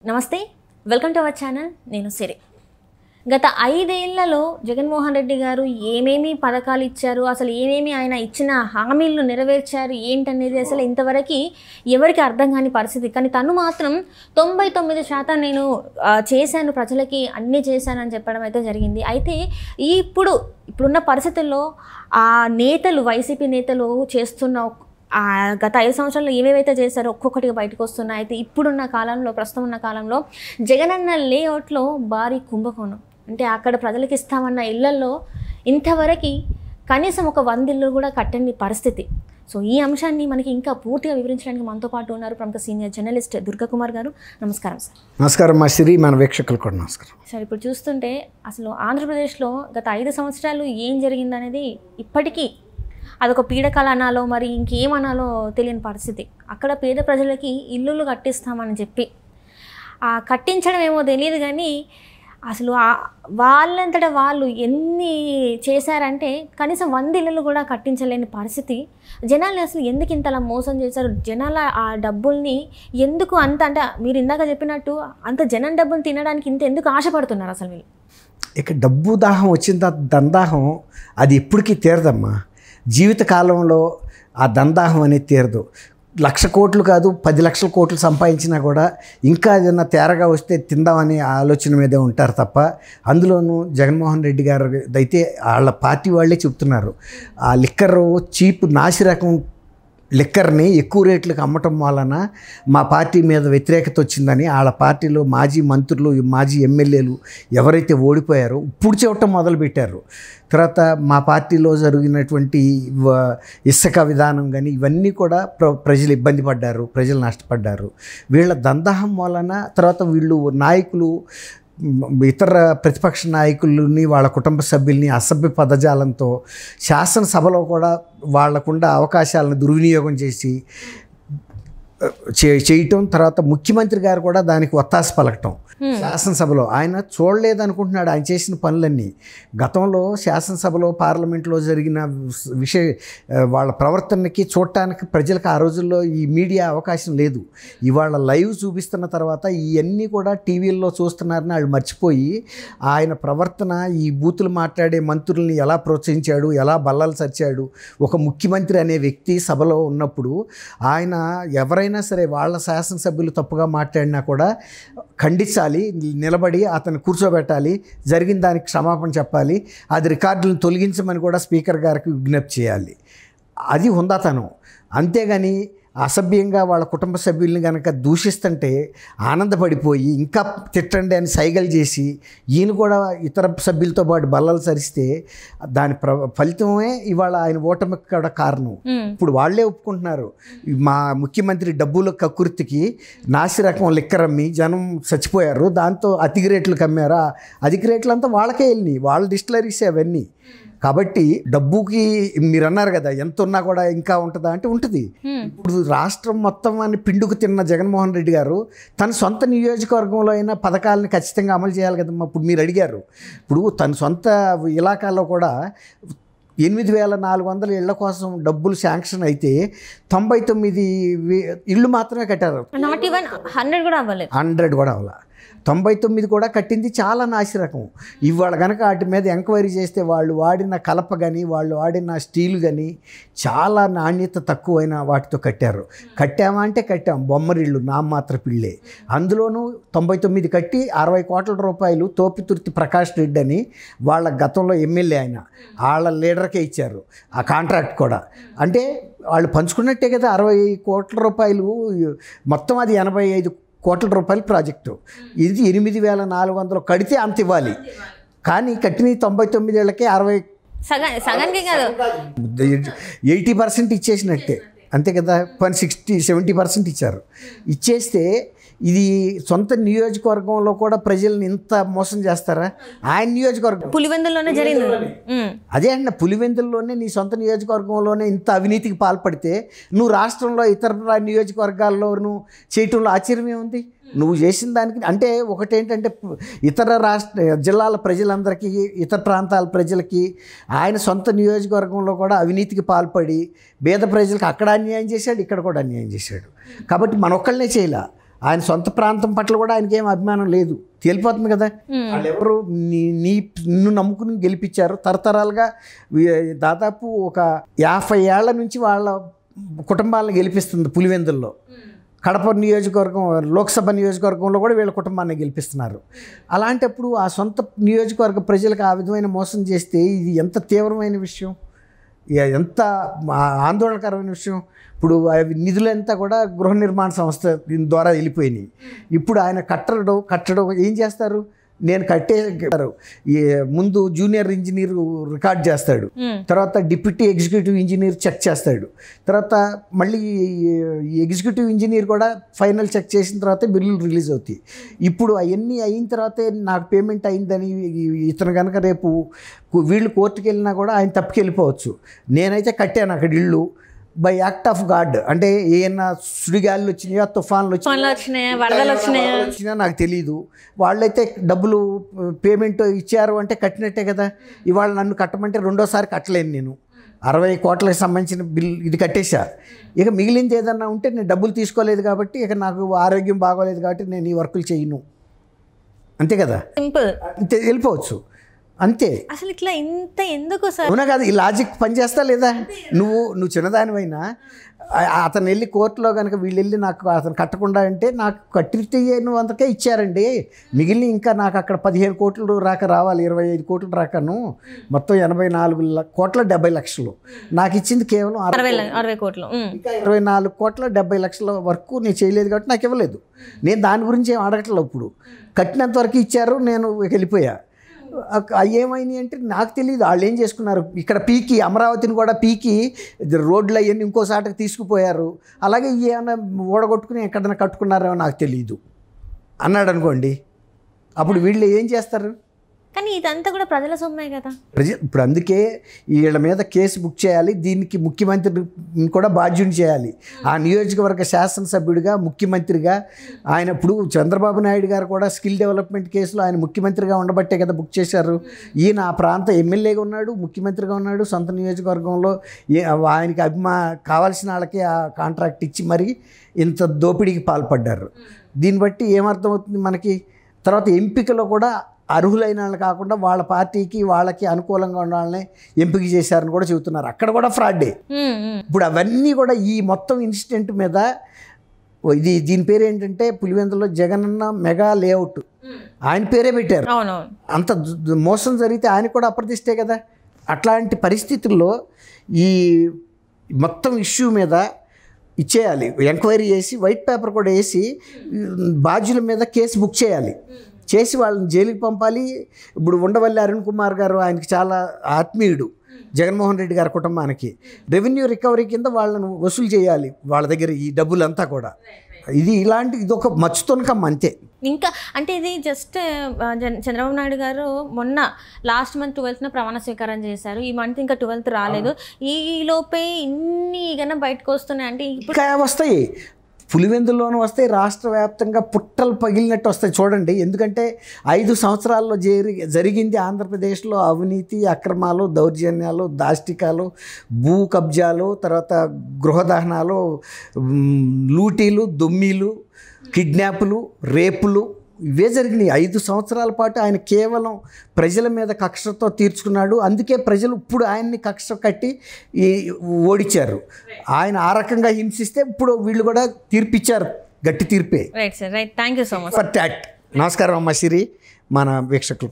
నమస్తే, welcome to our channel. నేను సిరి. గత 5 ఏళ్లలో జగన్మోహన్ రెడ్డి గారు ఏమేమి పథకాలు ఇచ్చారు, అసలు ఏమేమి ఆయన ఇచ్చిన హామీలను నెరవేర్చారు ఏంటనేది అసలు ఇంతవరకు ఎవరికి అర్థం కాని పరిస్థితి. కానీ తను మాత్రం 99% నేను చేశాను, ప్రజలకి అన్నీ చేశానని చెప్పడం అయితే జరిగింది. అయితే ఇప్పుడున్న పరిస్థితుల్లో ఆ నేతలు, వైసీపీ నేతలు చేస్తున్న గత 5 సంవత్సరాల్లో ఏవేవైతే చేశారో ఒక్కొక్కటిగా బయటకు వస్తున్నాయి. అయితే ప్రస్తుతం ఉన్న కాలంలో జగనన్న లేఅవుట్లో భారీ కుంభకోణం. అంటే అక్కడ ప్రజలకు ఇస్తామన్న ఇళ్లలో ఇంతవరకు కనీసం ఒక 100 ఇళ్ళు కూడా కట్టని పరిస్థితి. సో ఈ అంశాన్ని మనకి ఇంకా పూర్తిగా వివరించడానికి మనతో పాటు ఉన్నారు ప్రముఖ సీనియర్ జర్నలిస్ట్ దుర్గా కుమార్ గారు. నమస్కారం సార్. నమస్కారం మా సిరి, మన వీక్షకులు కూడా నమస్కారం సార్. ఇప్పుడు చూస్తుంటే అసలు ఆంధ్రప్రదేశ్లో గత 5 సంవత్సరాలు ఏం జరిగిందనేది ఇప్పటికీ అదొక పీడకల అనాలో మరి ఇంకేమనాలో తెలియని పరిస్థితి. అక్కడ పేద ప్రజలకి ఇల్లులు కట్టిస్తామని చెప్పి కట్టించడం ఏమో తెలియదు, కానీ అసలు వాళ్ళంతటా వాళ్ళు ఎన్ని చేశారంటే కనీసం 100 ఇళ్ళు కూడా కట్టించలేని పరిస్థితి. జనాల్ని అసలు ఎందుకు ఇంతలా మోసం చేశారు? జనాల ఆ డబ్బుల్ని ఎందుకు అంటే మీరు ఇందాక చెప్పినట్టు అంత జనం డబ్బులు తినడానికి ఎందుకు ఆశపడుతున్నారు అసలు వీళ్ళు? ఇక డబ్బు దాహం వచ్చిన తర్వాత దందాహం అది ఎప్పటికీ తీరదమ్మా. జీవితకాలంలో ఆ దందాహం అనేది తీరదు. 1,00,000 కోట్లు కాదు, 10 లక్షల కోట్లు సంపాదించినా కూడా ఇంకా ఏదైనా తేరగా వస్తే తిందామనే ఆలోచన మీదే ఉంటారు తప్ప. అందులోనూ జగన్మోహన్ రెడ్డి గారు అయితే వాళ్ళ పార్టీ వాళ్ళే చెప్తున్నారు, ఆ లిక్కర్ చీప్ నాసిరకం లిక్కర్ని ఎక్కువ రేట్లకు అమ్మటం వలన మా పార్టీ మీద వ్యతిరేకత వచ్చిందని వాళ్ళ పార్టీలో మాజీ మంత్రులు, మాజీ ఎమ్మెల్యేలు ఎవరైతే ఓడిపోయారో ఇప్పుడు చెప్పటం మొదలుపెట్టారు. తర్వాత మా పార్టీలో జరిగినటువంటి ఇసుక విధానం కానీ ఇవన్నీ కూడా ప్రజలు ఇబ్బంది పడ్డారు, ప్రజలు నష్టపడ్డారు వీళ్ళ దందాహం వలన. తర్వాత వీళ్ళు నాయకులు ఇతర ప్రతిపక్ష నాయకులని, వాళ్ళ కుటుంబ సభ్యుల్ని అసభ్య పదజాలంతో శాసనసభలో కూడా వాళ్ళకుండా అవకాశాలను దుర్వినియోగం చేయటం. తర్వాత ముఖ్యమంత్రి గారు కూడా దానికి ఒత్తాస పలకటం. శాసనసభలో ఆయన చూడలేదనుకుంటున్నాడు ఆయన చేసిన పనులన్నీ. గతంలో శాసనసభలో, పార్లమెంట్లో జరిగిన వాళ్ళ ప్రవర్తనకి చూడటానికి ప్రజలకు ఆ రోజుల్లో ఈ మీడియా అవకాశం లేదు. ఇవాళ లైవ్ చూపిస్తున్న తర్వాత ఇవన్నీ కూడా టీవీల్లో చూస్తున్నారని వాళ్ళు మర్చిపోయి ఆయన ప్రవర్తన, ఈ బూతులు మాట్లాడే మంత్రుల్ని ఎలా ప్రోత్సహించాడు, ఎలా బల్లలు సరిచాడు. ఒక ముఖ్యమంత్రి అనే వ్యక్తి సభలో ఉన్నప్పుడు ఆయన ఎవరైనా సరే వాళ్ళ శాసనసభ్యులు తప్పుగా మాట్లాడినా కూడా ఖండించాలి, నిలబడి అతను కూర్చోబెట్టాలి, జరిగిన దానికి క్షమాపణ చెప్పాలి, అది రికార్డులను తొలగించమని కూడా స్పీకర్ గారికి విజ్ఞప్తి చేయాలి. అది హుందాతనం. అంతేగాని అసభ్యంగా వాళ్ళ కుటుంబ సభ్యుల్ని కనుక దూషిస్తుంటే ఆనందపడిపోయి ఇంకా తిట్టండి అని సైగలు చేసి ఈయన కూడా ఇతర సభ్యులతో పాటు బల్లలు సరిస్తే దాని ఫలితమే ఇవాళ ఆయన ఓటమికి కూడా కారణం. ఇప్పుడు వాళ్ళే ఒప్పుకుంటున్నారు, మా ముఖ్యమంత్రి డబ్బుల కక్కుర్తికి నాసిరకం లిక్కర్ అమ్మి జనం చచ్చిపోయారు, దాంతో అధిక రేట్లకు అమ్మారు. అధిక రేట్లు అంతా వాళ్ళకే వెళ్ళినాయి, వాళ్ళ డిస్టిలరీసే అవన్నీ. కాబట్టి డబ్బుకి మీరు అన్నారు కదా ఎంత ఉన్నా కూడా ఇంకా ఉంటుందా అంటే ఉంటుంది. ఇప్పుడు రాష్ట్రం మొత్తం అని పిండుకు తిన్న జగన్మోహన్ రెడ్డి గారు తన సొంత నియోజకవర్గంలో అయినా పథకాలను ఖచ్చితంగా అమలు చేయాలి కదమ్మా. ఇప్పుడు మీరు అడిగారు, ఇప్పుడు తన సొంత ఇలాకాల్లో కూడా 8,400 ఇళ్ల కోసం డబ్బులు శాంక్షన్ అయితే 99 ఇళ్ళు మాత్రమే కట్టారు. 100 కూడా అవ్వాలి. 99 కూడా కట్టింది చాలా నాసిరకం. ఇవాళ కనుక వాటి మీద ఎంక్వైరీ చేస్తే వాళ్ళు వాడిన కలప కానీ, వాళ్ళు వాడిన స్టీల్ కానీ చాలా నాణ్యత తక్కువైన వాటితో కట్టారు. కట్టామా అంటే కట్టాం, బొమ్మరిళ్ళు నామమాత్ర పిళ్ళే. అందులోనూ 99 కట్టి 60 కోట్ల రూపాయలు తోపితుర్తి ప్రకాష్ రెడ్డి అని వాళ్ళ గతంలో ఎమ్మెల్యే, ఆయన వాళ్ళ లీడర్కే ఇచ్చారు ఆ కాంట్రాక్ట్ కూడా. అంటే వాళ్ళు పంచుకున్నట్టే కదా 60 కోట్ల రూపాయలు మొత్తం, అది 85 కోట్ల రూపాయల ప్రాజెక్టు. ఇది 8,400 కడితే అంత ఇవ్వాలి, కానీ కట్టిన 99 ఏళ్ళకే 80% ఇచ్చేసినట్టే, అంతే కదా. 60-70% ఇచ్చారు. ఇచ్చేస్తే ఇది సొంత నియోజకవర్గంలో కూడా ప్రజల్ని ఇంత మోసం చేస్తారా? ఆయన నియోజకవర్గం పులివెందుల్లోనే జరిగింది. అదే అండి, పులివెందుల్లోనే నీ సొంత నియోజకవర్గంలోనే ఇంత అవినీతికి పాల్పడితే నువ్వు రాష్ట్రంలో ఇతర నియోజకవర్గాల్లో నువ్వు చేయటంలో ఆశ్చర్యమే ఉంది. నువ్వు చేసిన దానికి అంటే ఒకటేంటంటే ఇతర జిల్లాల ప్రజలందరికీ, ఇతర ప్రాంతాల ప్రజలకి ఆయన సొంత నియోజకవర్గంలో కూడా అవినీతికి పాల్పడి పేద ప్రజలకు అక్కడ అన్యాయం చేశాడు, ఇక్కడ కూడా అన్యాయం చేశాడు. కాబట్టి మన ఒక్కళ్ళనే చేయలే, ఆయన సొంత ప్రాంతం పట్ల కూడా ఆయనకి ఏం అభిమానం లేదు, తేలిపోతుంది కదా. వాళ్ళు ఎవరు నిన్ను నమ్ముకుని గెలిపించారు, తరతరాలుగా దాదాపు ఒక 50 ఏళ్ల నుంచి వాళ్ళ కుటుంబాలను గెలిపిస్తుంది పులివెందుల్లో. కడప నియోజకవర్గం, లోక్సభ నియోజకవర్గంలో కూడా వీళ్ళ కుటుంబాన్ని గెలిపిస్తున్నారు. అలాంటప్పుడు ఆ సొంత నియోజకవర్గ ప్రజలకు ఆ విధమైన మోసం చేస్తే ఇది ఎంత తీవ్రమైన విషయం, ఎంత ఆందోళనకరమైన విషయం. ఇప్పుడు నిధులంతా కూడా గృహ నిర్మాణ సంస్థ దీని ద్వారా వెళ్ళిపోయినాయి. ఇప్పుడు ఆయన కట్టడం ఏం చేస్తారు, నేను కట్టేస్తారు. ముందు జూనియర్ ఇంజనీర్ రికార్డ్ చేస్తాడు, తర్వాత డిప్యూటీ ఎగ్జిక్యూటివ్ ఇంజనీర్ చెక్ చేస్తాడు, తర్వాత మళ్ళీ ఎగ్జిక్యూటివ్ ఇంజనీర్ కూడా ఫైనల్ చెక్ చేసిన తర్వాత బిల్లులు రిలీజ్ అవుతాయి. ఇప్పుడు అవన్నీ అయిన తర్వాతే నాకు పేమెంట్ అయిందని ఇతను కనుక రేపు వీళ్ళు కోర్టుకు వెళ్ళినా కూడా ఆయన తప్పుకెళ్ళిపోవచ్చు. నేనైతే కట్టాను అక్కడ ఇల్లు బై యాక్ట్ ఆఫ్ గాడ్, అంటే ఏమన్నా సుడిగాలు వచ్చినాయా, తుఫాన్లు వచ్చినాయా నాకు తెలీదు. వాళ్ళైతే డబ్బులు పేమెంట్ ఇచ్చారు అంటే కట్టినట్టే కదా. ఇవాళ నన్ను కట్టమంటే రెండోసారి కట్టలేను, నేను 60 కోట్లకు సంబంధించిన బిల్ ఇది కట్టేశా. ఇక మిగిలింది ఏదన్నా ఉంటే నేను డబ్బులు తీసుకోలేదు కాబట్టి, ఇక నాకు ఆరోగ్యం బాగోలేదు కాబట్టి నేను ఈ వర్కులు చేయను, అంతే కదా, అంతే, వెళ్ళిపోవచ్చు అంతే. అసలు ఇట్లా ఇంత ఎందుకు సార్? అవునా కాదు, ఈ లాజిక్ పనిచేస్తా లేదా? నువ్వు చిన్నదానివైనా అతను వెళ్ళి కోర్టులో కనుక వీళ్ళు వెళ్ళి నాకు అతను కట్టకుండా అంటే నాకు కట్టితే నువ్వు అంతకే ఇచ్చారండి, మిగిలిన ఇంకా నాకు అక్కడ 15 కోట్లు రావాలి, 25 కోట్లు రాకను, మొత్తం 84 కోట్ల 70 లక్షలు నాకు ఇచ్చింది కేవలం 60 కోట్లు, ఇంకా 24 కోట్ల 70 లక్షల వరకు నేను చేయలేదు కాబట్టి నాకు ఇవ్వలేదు. నేను దాని గురించి ఏం అడగట్లేదు. ఇప్పుడు కట్టినంత వరకు ఇచ్చారు, నేను వెళ్ళిపోయా. ఏమైంది అంటే నాకు తెలియదు వాళ్ళు ఏం చేసుకున్నారు. ఇక్కడ పీకి అమరావతిని కూడా పీకి రోడ్లు అవన్నీ ఇంకోసాటికి తీసుకుపోయారు. అలాగే ఏమైనా ఓడగొట్టుకుని ఎక్కడైనా కట్టుకున్నారో నాకు తెలియదు అన్నాడు అనుకోండి, అప్పుడు వీళ్ళు ఏం చేస్తారు? కానీ ఇదంతా కూడా ప్రజల సొమ్మే కదా. ఇప్పుడు అందుకే వీళ్ళ మీద కేసు బుక్ చేయాలి, దీనికి ముఖ్యమంత్రిని కూడా బాధ్యుని చేయాలి. ఆ నియోజకవర్గ శాసనసభ్యుడిగా, ముఖ్యమంత్రిగా ఆయన, ఇప్పుడు చంద్రబాబు నాయుడు గారు కూడా స్కిల్ డెవలప్మెంట్ కేసులో ఆయన ముఖ్యమంత్రిగా ఉండబట్టే కదా బుక్ చేశారు. ఈయన ఆ ప్రాంత ఎమ్మెల్యేగా ఉన్నాడు, ముఖ్యమంత్రిగా ఉన్నాడు, సొంత నియోజకవర్గంలో ఆయనకి కావాల్సిన వాళ్ళకి ఆ కాంట్రాక్ట్ ఇచ్చి మరి ఇంత దోపిడీకి పాల్పడ్డారు. దీన్ని బట్టి ఏమర్థమవుతుంది మనకి? తర్వాత ఎంపికలో కూడా అర్హులైన వాళ్ళు కాకుండా వాళ్ళ పార్టీకి వాళ్ళకి అనుకూలంగా ఉన్న వాళ్ళని ఎంపిక చేశారని కూడా చెబుతున్నారు. అక్కడ కూడా ఫ్రాడ్డే. ఇప్పుడు అవన్నీ కూడా ఈ మొత్తం ఇన్సిడెంట్ మీద దీని పేరు ఏంటంటే పులివెందులో జగనన్న మెగా లేఅవుట్, ఆయన పేరే పెట్టారు. అంత మోసం జరిగితే ఆయన కూడా అప్రతిష్టే కదా. అట్లాంటి పరిస్థితుల్లో ఈ మొత్తం ఇష్యూ మీద ఇచ్చేయాలి, ఎంక్వైరీ చేసి వైట్ పేపర్ కూడా వేసి బాధ్యుల మీద కేసు బుక్ చేసి వాళ్ళని జైలుకి పంపాలి. ఇప్పుడు ఉండవల్లి అరుణ్ కుమార్ గారు ఆయనకి చాలా ఆత్మీయుడు, జగన్మోహన్ రెడ్డి గారి కుటుంబానికి. రెవెన్యూ రికవరీ కింద వాళ్ళను వసూలు చేయాలి వాళ్ళ దగ్గర ఈ డబ్బులంతా కూడా. ఇది ఒక మచ్చుతోనకమ్మ అంతే. ఇంకా అంటే ఇది జస్ట్ చంద్రబాబు నాయుడు గారు మొన్న లాస్ట్ మంత్ 12న ప్రమాణ స్వీకారం చేశారు. ఈ మంత్ ఇంకా 12th రాలేదు. ఈ లోపే ఇన్ని కన్నా బయటకు వస్తున్నాయి అంటే ఇంకా వస్తాయి, పులివెందుల్లోనూ వస్తాయి, రాష్ట్ర వ్యాప్తంగా పుట్టలు పగిలినట్టు వస్తాయి చూడండి. ఎందుకంటే 5 సంవత్సరాల్లో జరిగింది ఆంధ్రప్రదేశ్లో అవినీతి, అక్రమాలు, దౌర్జన్యాలు, దాష్టికాలు, భూ కబ్జాలు, తర్వాత గృహదహనాలు, లూటీలు, దొమ్మీలు, కిడ్నాపులు, రేపులు, ఇవే జరిగినాయి. 5 సంవత్సరాల పాటు ఆయన కేవలం ప్రజల మీద కక్షతో తీర్చుకున్నాడు. అందుకే ప్రజలు ఇప్పుడు ఆయన్ని కక్ష కట్టి ఓడించారు. ఆయన ఆ రకంగా హింసిస్తే ఇప్పుడు వీళ్ళు కూడా తీర్పిచ్చారు, గట్టి తీర్పే. Right sir, right, thank you so much for that. నమస్కారం అమ్మ సిరి, మన వీక్షకులకు.